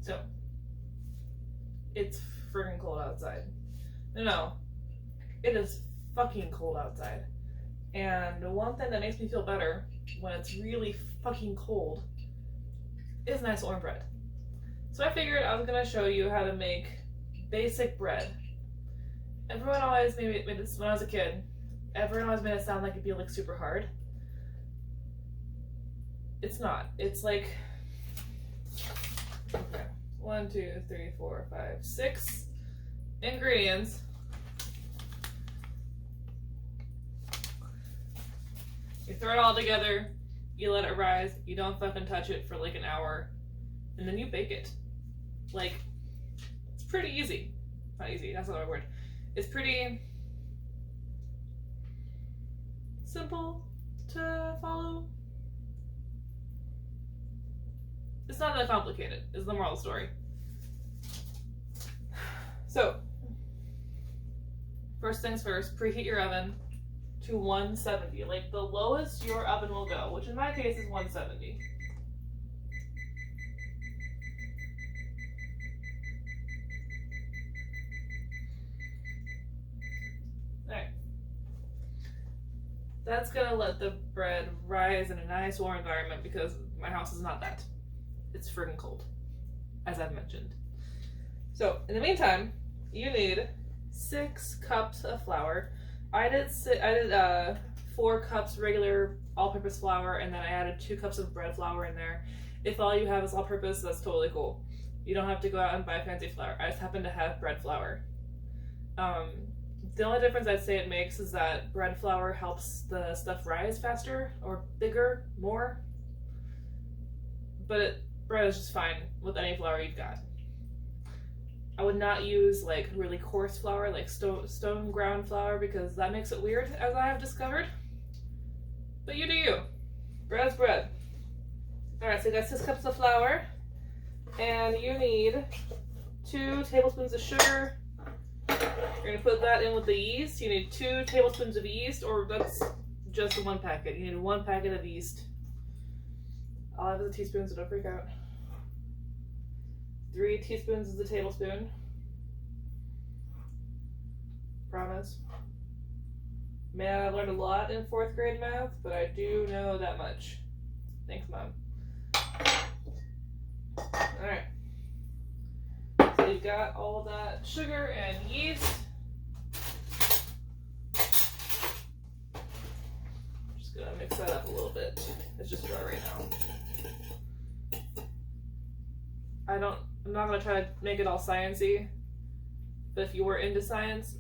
So, it's friggin' cold outside. No, it is fucking cold outside. And one thing that makes me feel better when it's really fucking cold is nice warm bread. So I figured I was gonna show you how to make basic bread. Everyone always made this when I was a kid. Everyone always made it sound like it'd be like super hard. It's not. It's like, okay, 1, 2, 3, 4, 5, 6 ingredients. You throw it all together, you let it rise, you don't fucking touch it for like an hour, and then you bake it. Like, it's pretty easy. Not easy, that's not the right word. It's pretty simple to follow. It's not that complicated, is the moral of the story. So, first things first, preheat your oven to 170, like the lowest your oven will go, which in my case is 170. Alright. That's gonna let the bread rise in a nice warm environment because my house is not that. It's friggin' cold, as I've mentioned. So, in the meantime, you need 6 cups of flour. I did 4 cups regular all-purpose flour, and then I added 2 cups of bread flour in there. If all you have is all-purpose, that's totally cool. You don't have to go out and buy fancy flour. I just happen to have bread flour. The only difference I'd say it makes is that bread flour helps the stuff rise faster or bigger, more. But bread is just fine with any flour you've got. I would not use like really coarse flour, like stone ground flour, because that makes it weird, as I have discovered. But you do you. Bread's bread. Alright, so you got 6 cups of flour, and you need 2 tablespoons of sugar. You're gonna put that in with the yeast. You need 2 tablespoons of yeast, or that's just 1 packet. You need 1 packet of yeast. All I have is a teaspoon, so don't freak out. 3 teaspoons is a tablespoon. Promise. Man, I learned a lot in 4th grade math, but I do know that much. Thanks, Mom. Alright. So you've got all that sugar and yeast. Just gonna mix that up a little bit. It's just dry right now. I'm not gonna try to make it all sciencey, but if you were into science,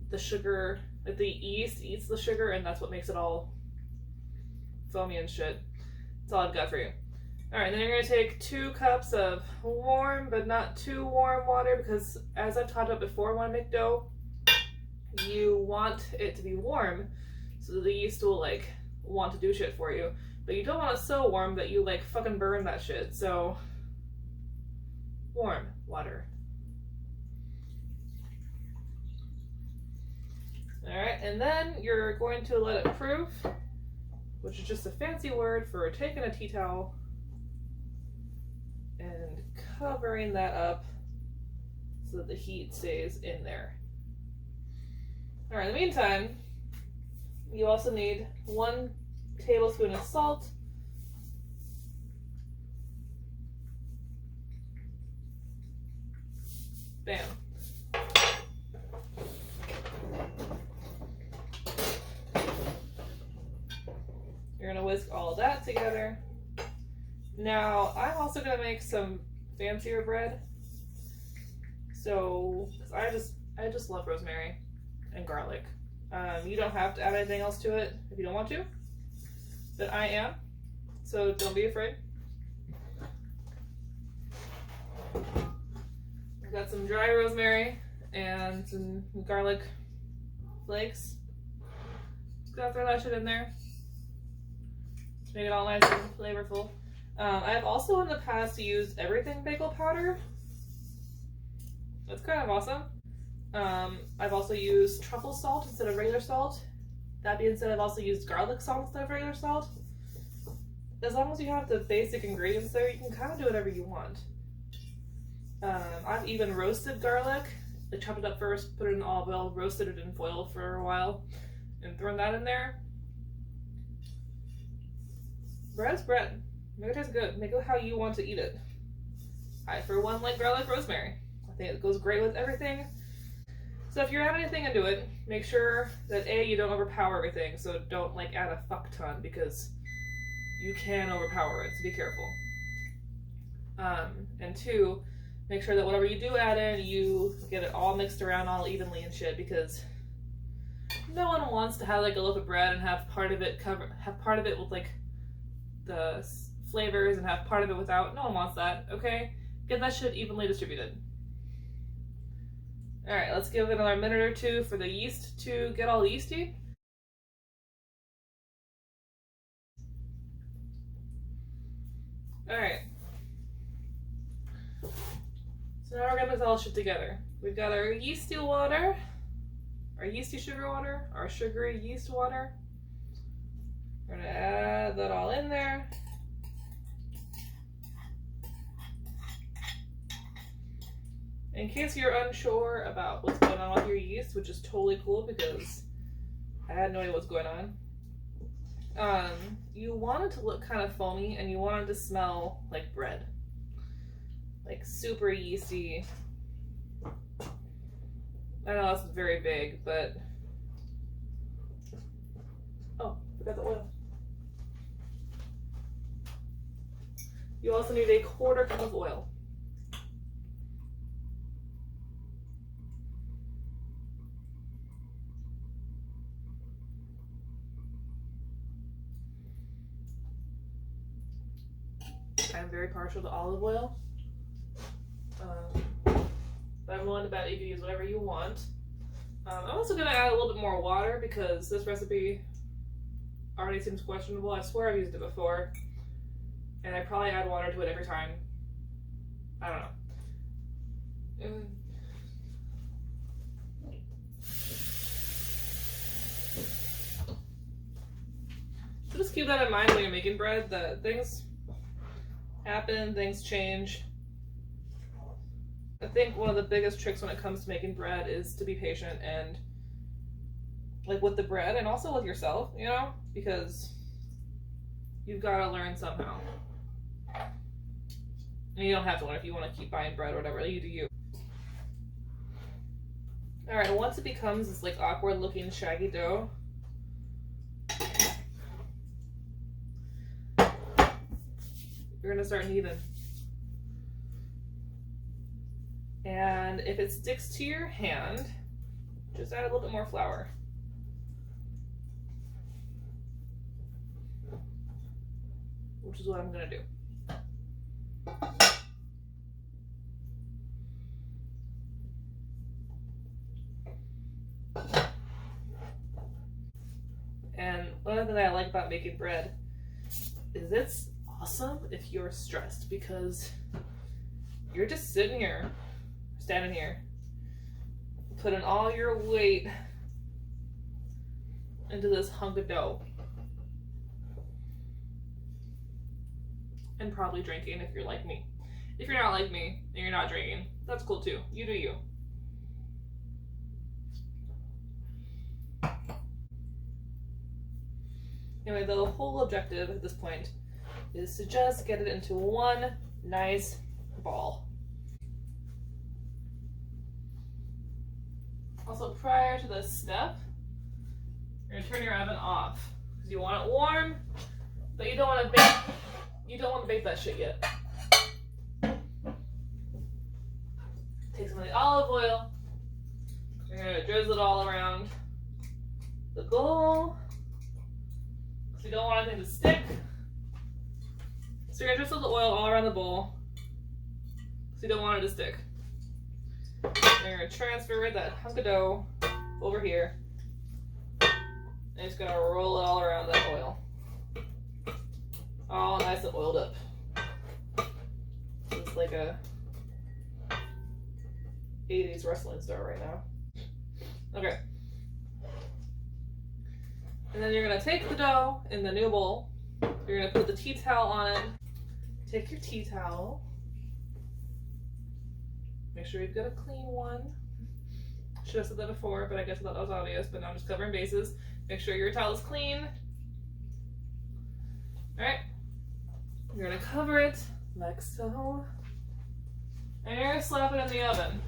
the sugar, like the yeast eats the sugar, and that's what makes it all foamy and shit. That's all I've got for you. Alright, then you're gonna take 2 cups of warm, but not too warm water, because as I've taught about before when I make dough, you want it to be warm, so that the yeast will like want to do shit for you. But you don't want it so warm that you like fucking burn that shit, so warm water. Alright, and then you're going to let it proof, which is just a fancy word for taking a tea towel and covering that up so that the heat stays in there. Alright, in the meantime, you also need 1 tablespoon of salt, bam. You're gonna whisk all of that together. Now, I'm also gonna make some fancier bread. So, I just love rosemary and garlic. You don't have to add anything else to it if you don't want to, but I am, so don't be afraid. I've got some dry rosemary and some garlic flakes. Just gotta throw that shit in there. Make it all nice and flavorful. I've also in the past used everything bagel powder. That's kind of awesome. I've also used truffle salt instead of regular salt. That being said, I've also used garlic salt instead of regular salt. As long as you have the basic ingredients there, you can kind of do whatever you want. I've even roasted garlic. I chopped it up first, put it in olive oil, roasted it in foil for a while, and thrown that in there. Bread's bread. Make it taste good. Make it how you want to eat it. I, for one, like garlic rosemary. I think it goes great with everything. So if you're adding anything into it, make sure that A, you don't overpower everything. So don't like add a fuck ton because you can overpower it, so be careful. And 2, make sure that whatever you do add in, you get it all mixed around all evenly and shit, because no one wants to have like a loaf of bread and have part of it with like the flavors and have part of it without. No one wants that, okay? Get that shit evenly distributed. Alright, let's give it another minute or 2 for the yeast to get all yeasty. Alright. So now we're gonna mix all this shit together. We've got our yeasty water, our yeasty sugar water, our sugary yeast water. We're gonna add that all in there. In case you're unsure about what's going on with your yeast, which is totally cool because I had no idea what's going on, you want it to look kind of foamy and you want it to smell like bread. Like super yeasty. I know that's very vague, but... Oh, forgot the oil. You also need a 1/4 cup of oil. I'm very partial to olive oil. But I'm willing to bet you can use whatever you want. I'm also going to add a little bit more water because this recipe already seems questionable. I swear I've used it before. And I probably add water to it every time. I don't know. So just keep that in mind when you're making bread, that things happen, things change. I think one of the biggest tricks when it comes to making bread is to be patient and like with the bread and also with yourself, you know, because you've got to learn somehow. And you don't have to learn if you want to keep buying bread or whatever, you do you. Alright, once it becomes this like awkward looking shaggy dough, you're gonna start kneading. And if it sticks to your hand, just add a little bit more flour. Which is what I'm gonna do. And one other thing that I like about making bread is it's awesome if you're stressed because you're just sitting here, standing here, putting all your weight into this hunk of dough. And probably drinking if you're like me. If you're not like me and you're not drinking, that's cool too. You do you. Anyway, the whole objective at this point is to just get it into one nice ball. Also, prior to this step, you're gonna turn your oven off because you want it warm, but you don't want to bake. You don't want to bake that shit yet. Take some of the olive oil. You're gonna drizzle it all around the bowl. So you don't want anything to stick. So you're gonna drizzle the oil all around the bowl. So you don't want it to stick. You're gonna transfer that hunk of dough over here. And it's gonna roll it all around that oil. All nice and oiled up. It's like a 80s wrestling star right now. Okay. And then you're gonna take the dough in the new bowl. You're gonna put the tea towel on it. Take your tea towel. Make sure you've got a clean one. Should have said that before, but I guess I thought that was obvious, but now I'm just covering bases. Make sure your towel is clean. Alright. You're gonna cover it like so. And you're gonna slap it in the oven.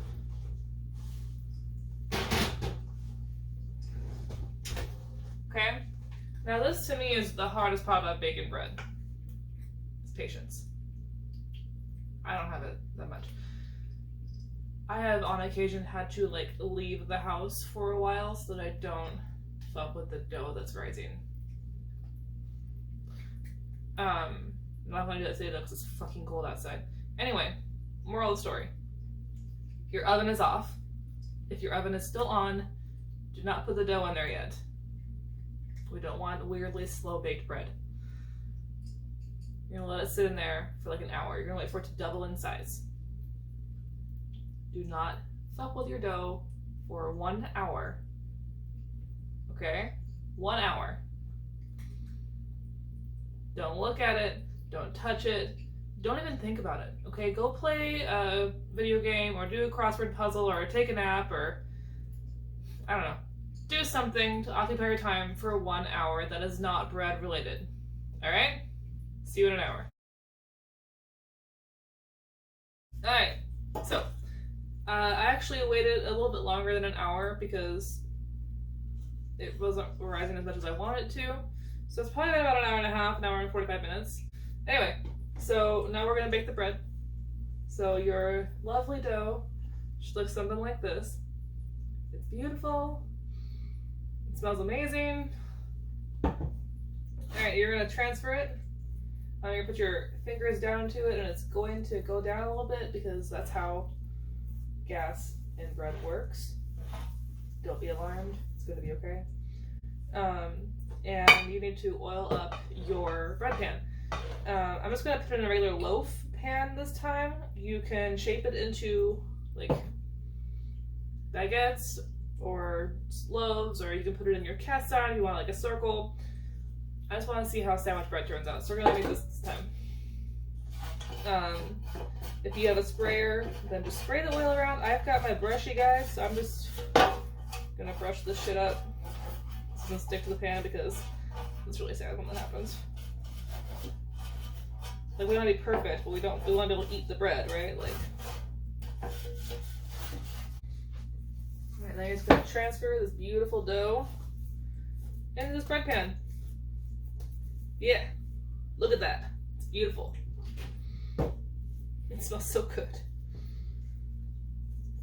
Okay? Now this to me is the hardest part about baking bread. It's patience. I don't have it that much. I have on occasion had to like leave the house for a while so that I don't fuck with the dough that's rising. I'm not gonna do that today though because it's fucking cold outside. Anyway, moral of the story. Your oven is off. If your oven is still on, do not put the dough in there yet. We don't want weirdly slow baked bread. You're gonna let it sit in there for like an hour. You're gonna wait for it to double in size. Do not fuck with your dough for 1 hour. Okay? 1 hour. Don't look at it. Don't touch it. Don't even think about it. Okay? Go play a video game or do a crossword puzzle or take a nap or I don't know. Do something to occupy your time for 1 hour that is not bread related. Alright? See you in an hour. Alright, so I actually waited a little bit longer than an hour because it wasn't rising as much as I wanted it to. So it's probably been about an hour and a half, an hour and 45 minutes. Anyway, so now we're going to bake the bread. So your lovely dough should look something like this. It's beautiful. It smells amazing. Alright, you're going to transfer it. You're going to put your fingers down to it and it's going to go down a little bit because that's how gas in bread works. Don't be alarmed. It's going to be okay. And you need to oil up your bread pan. I'm just going to put it in a regular loaf pan this time. You can shape it into like baguettes or loaves, or you can put it in your cast iron if you want like a circle. I just want to see how sandwich bread turns out, so we're going to make this time. If you have a sprayer, then just spray the oil around. I've got my brushy guys, so I'm just going to brush this shit up. It's going to stick to the pan because it's really sad when that happens. Like, we want to be perfect, but we want to be able to eat the bread, right? Like. Alright, now you're just going to transfer this beautiful dough into this bread pan. Yeah, look at that. It's beautiful. It smells so good.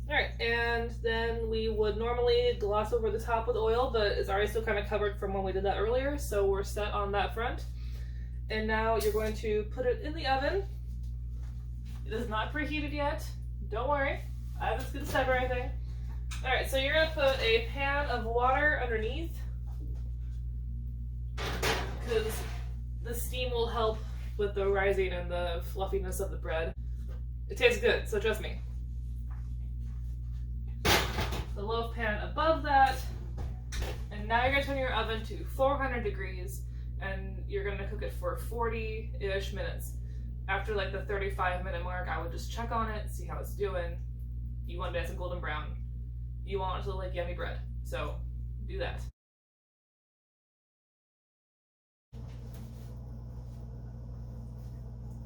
Alright, and then we would normally gloss over the top with oil, but it's already still kind of covered from when we did that earlier, so we're set on that front. And now you're going to put it in the oven. It is not preheated yet. Don't worry. I haven't skipped a step or anything. Alright, so you're going to put a pan of water underneath because the steam will help with the rising and the fluffiness of the bread. It tastes good, so trust me. The loaf pan above that, and now you're going to turn your oven to 400 degrees, and you're going to cook it for 40-ish minutes. After like the 35-minute mark, I would just check on it, see how it's doing. You want it nice and golden brown. You want it to look like yummy bread, so do that.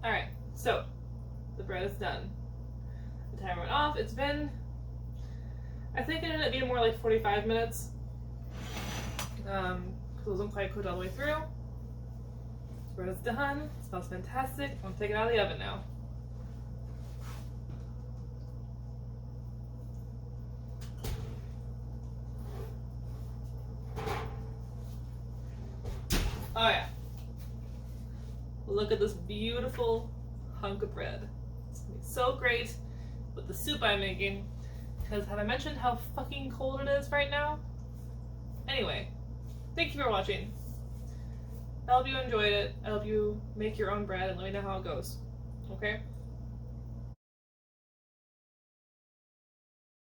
Alright, so the bread is done. The timer went off. It's been, I think it ended up being more like 45 minutes. Because it wasn't quite cooked all the way through. The bread is done. It smells fantastic. I'm gonna take it out of the oven now. Oh yeah. Look at this beautiful hunk of bread. It's gonna be so great with the soup I'm making. Because have I mentioned how fucking cold it is right now? Anyway, thank you for watching. I hope you enjoyed it. I hope you make your own bread and let me know how it goes. Okay?